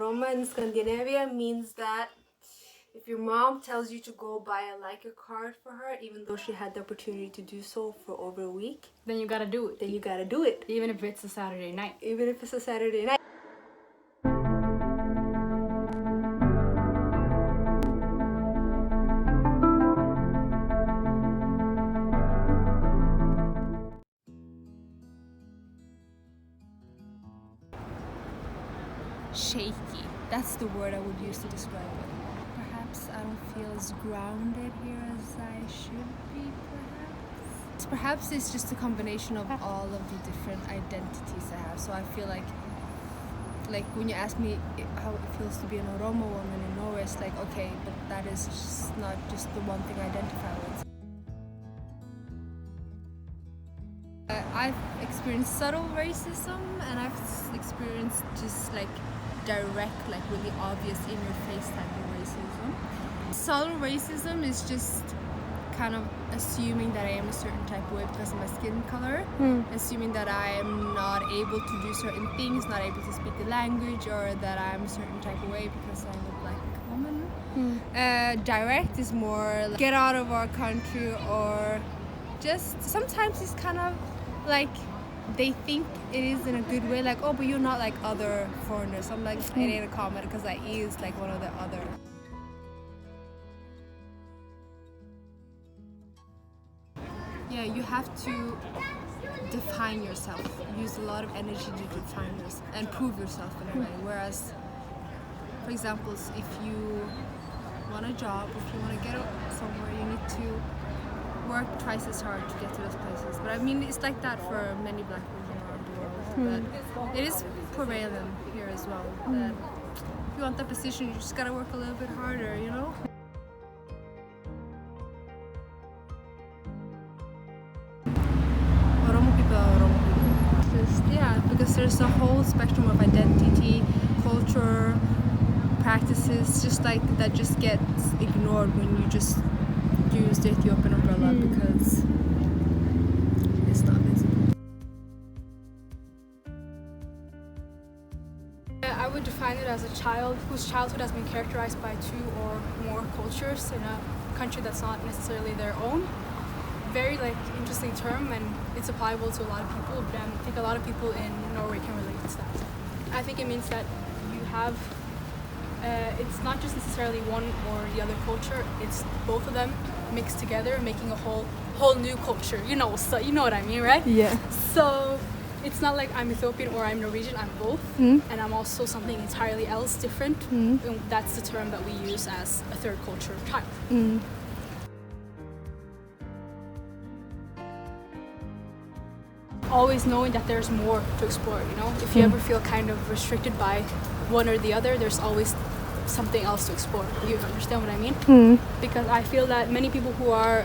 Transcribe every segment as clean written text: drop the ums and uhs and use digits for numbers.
Oromo in Scandinavia means that if your mom tells you to go buy a Leica card for her, even though she had the opportunity to do so for over a week, then you gotta do it. then you gotta do it. Even if it's a Saturday night. Even if it's a Saturday night. Shaky. That's the word I would use to describe it. Perhaps I don't feel as grounded here as I should be, perhaps it's just a combination of all of the different identities I have. So I feel like when you ask me how it feels to be an Oromo woman in Norway, it's like, okay, but that is just not just the one thing I identify with. I've experienced subtle racism, and I've experienced just like direct, like really obvious in your face type of racism. Subtle racism is just kind of assuming that I am a certain type of way because of my skin color, assuming that I am not able to do certain things, not able to speak the language, or that I'm a certain type of way because I'm a black woman. Direct is more like, get out of our country, or just sometimes it's kind of like they think it is in a good way, like, oh, but you're not like other foreigners. I'm like, it ain't a comment because I is like one of the other. Yeah, you have to define yourself. Use a lot of energy to define yourself and prove yourself in a way. Whereas, for example, if you want a job, if you want to get somewhere, you need to work twice as hard to get to those places. But I mean, it's like that for many black women around the world. But it is prevalent here as well. That if you want that position, you just gotta work a little bit harder, you know? Oromo people are Oromo people. Just, yeah, because there's a whole spectrum of identity, culture, practices, just like that just gets ignored when you just use the Ethiopian umbrella because it's not visible. I would define it as a child whose childhood has been characterized by two or more cultures in a country that's not necessarily their own. Very interesting term, and it's applicable to a lot of people, but I think a lot of people in Norway can relate to that. I think it means that you have it's not just necessarily one or the other culture, it's both of them mixed together, making a whole new culture, so you know what I mean, right? Yeah. So it's not like I'm Ethiopian or I'm Norwegian, I'm both, and I'm also something entirely else different, and that's the term that we use as a third culture child. Always knowing that there's more to explore, if you ever feel kind of restricted by one or the other, there's always something else to explore. You understand what I mean? Because I feel that many people who are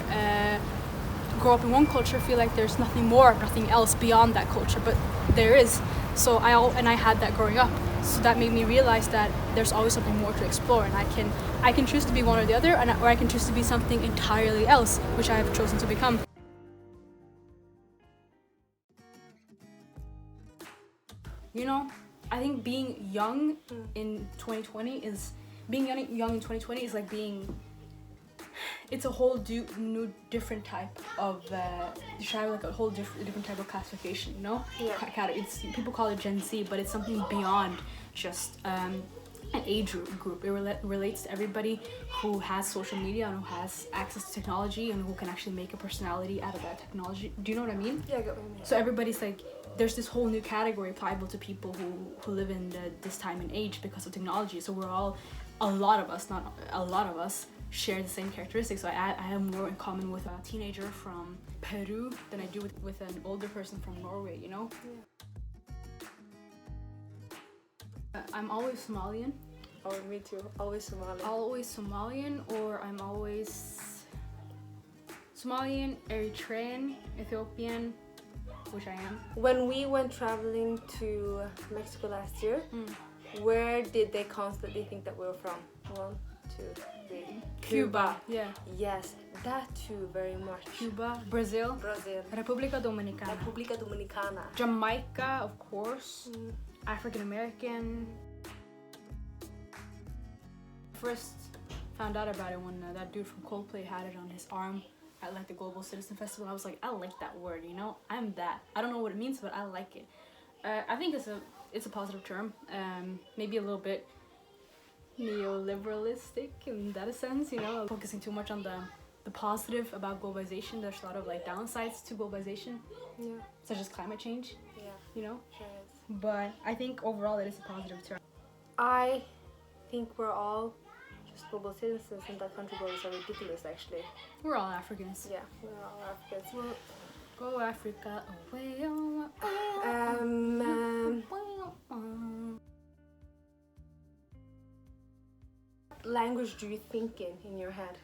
grow up in one culture feel like there's nothing more, nothing else beyond that culture, but there is. So I had that growing up, so that made me realize that there's always something more to explore, and I can choose to be one or the other, or I can choose to be something entirely else, which I have chosen to become. I think being young in 2020 is like it's a whole new different type of you should have like a whole different type of classification, It's, people call it Gen Z, but it's something beyond just an age group. It relates to everybody who has social media and who has access to technology and who can actually make a personality out of that technology. Do you know what I mean? Yeah, I get what you mean. So everybody's like, there's this whole new category applicable to people who live in this time and age because of technology. So we're all, a lot of us share the same characteristics. So I have more in common with a teenager from Peru than I do with an older person from Norway, Yeah. I'm always Somalian. Oh, me too. Always Somalian. Always Somalian, or I'm always Somalian, Eritrean, Ethiopian, which I am. When we went traveling to Mexico last year, where did they constantly think that we were from? 1, 2, 3. Cuba. Yeah. Yes, that too, very much. Cuba, Brazil, República Dominicana, Jamaica, of course, African American. first found out about it when that dude from Coldplay had it on his arm at like the Global Citizen Festival. I was like, I like that word, you know? I'm that. I don't know what it means, but I like it. I think it's a positive term. Maybe a little bit neoliberalistic in that sense, you know, focusing too much on the positive about globalization. There's a lot of like downsides to globalization, such as climate change, you know. Sure is. But I think overall it is a positive term. I think we're all just global citizens, and that country boys are ridiculous actually. We're all Africans. Yeah, we're all Africans. Go Africa away. Language do you think in your head?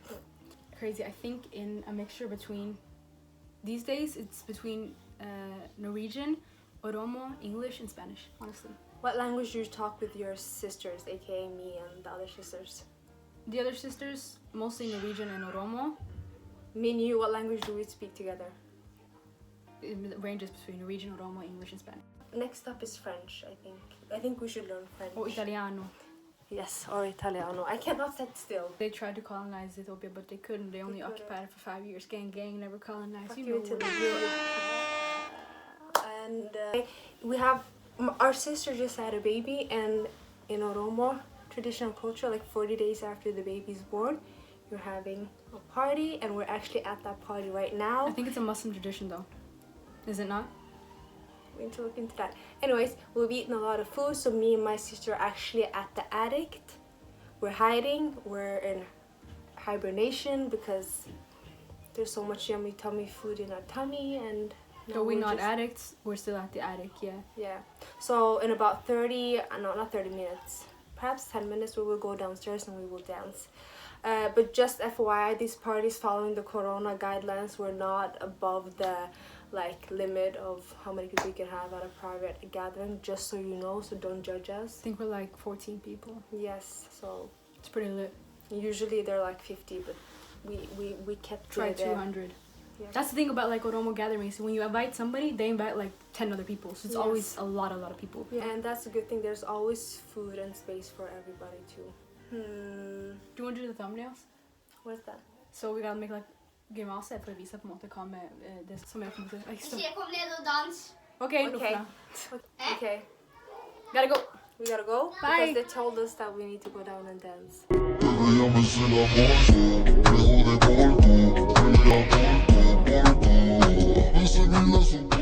Crazy. I think in a mixture between, these days it's between Norwegian, Oromo, English, and Spanish, honestly. What language do you talk with your sisters, aka me and the other sisters? The other sisters, mostly Norwegian and Oromo. Me and you, what language do we speak together? It ranges between Norwegian, Oromo, English, and Spanish. Next up is French, I think. I think we should learn French. Or Italiano. Yes, or Italiano. I cannot sit still. They tried to colonize Ethiopia, but they couldn't. They only occupied it for 5 years. Gang never colonized. Fuck You you know to what the it real. is. And we have, our sister just had a baby, and in Oromo traditional culture, like 40 days after the baby's born, you're having a party, and we're actually at that party right now. I think it's a Muslim tradition though. Is it not? We need to look into that. Anyways, we've eaten a lot of food, so me and my sister are actually at the attic. We're hiding, we're in hibernation because there's so much yummy tummy food in our tummy, and But we're not addicts, we're still at the attic, yeah. So in about 30, no, not 30 minutes, perhaps 10 minutes, we will go downstairs and we will dance. But just FYI, these parties following the corona guidelines were not above the limit of how many people you can have at a private gathering, just so you know, so don't judge us. I think we're like 14 people. Yes, so It's pretty lit. usually they're like 50, but we kept Try it there. 200. Yeah. That's the thing about like Oromo gatherings. When you invite somebody, they invite like 10 other people. So it's Yes. always a lot of people. Yeah, and that's a good thing. There's always food and space for everybody too. Do you want to do the thumbnails? What's that? So we gotta make like grimaser for å vise på en måte hva med det som er på en måte Ikke kom ned og dans. Okay, Okay. Nofra. Okay, Gotta go. we gotta go. Bye. Because they told us that we need to go down and dance. Ella me